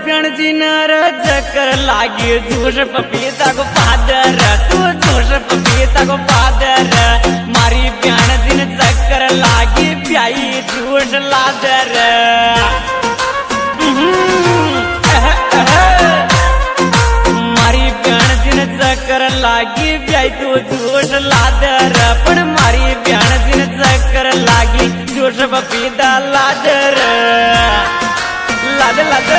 गणजी नर चक्कर लागी झूठ पपीता को पादर तू झूठ पपीता को पादर मारी प्याण दिन चक्कर लागी प्याई झूठ लादर मारी प्याण दिन चक्कर लागी प्याई तू झूठ लादर पण मारी प्याण दिन चक्कर लागी झूठ पपीता लादर लाद लाद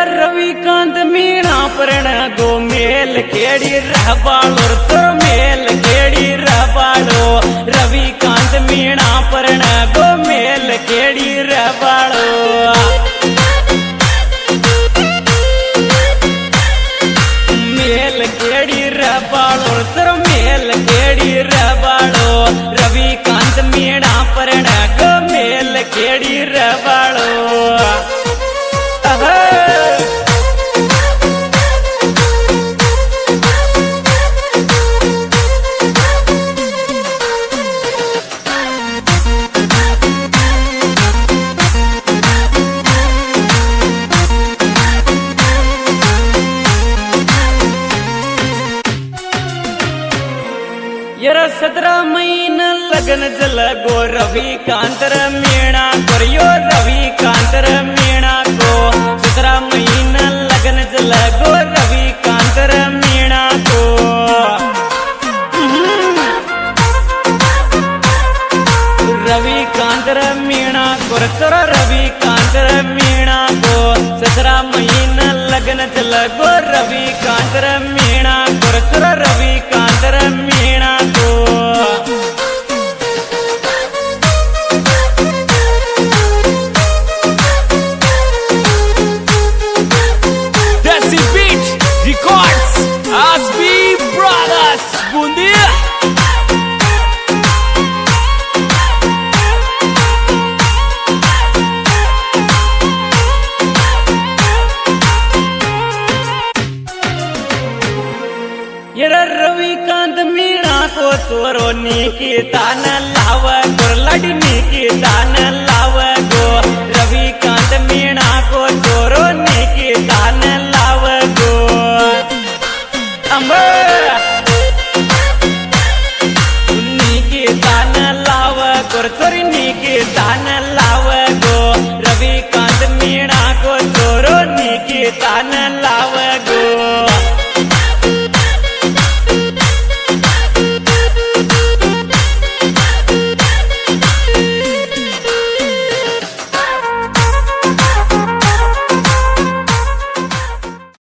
रविकांत मीणा परण गो मेल केड़ी रहबालो तो मेल केड़ी रहबालो रविकांत मीणा परण गो मेल केड़ी रहबालो मेल केड़ी रहबालो तो मेल केड़ी रहबालो रविकांत मीणा परण गो मेल केड़ी रहबालो यार 17 महीना लगन जल गो रविकांत मीणा करियो रविकांत मीणा को 17 महीना लगन जल गो रविकांत मीणा को रविकांत मीणा को तोरा रविकांत मीणा को 17 महीना लगन जल गो रविकांत मीणा को तोरा रविकांत मीणा को रविकांत मीणा को चोरो निकिता न लाव लड़ी निकिता न लाव गो रविकांत मीणा को चोरो निकिता न लाव गो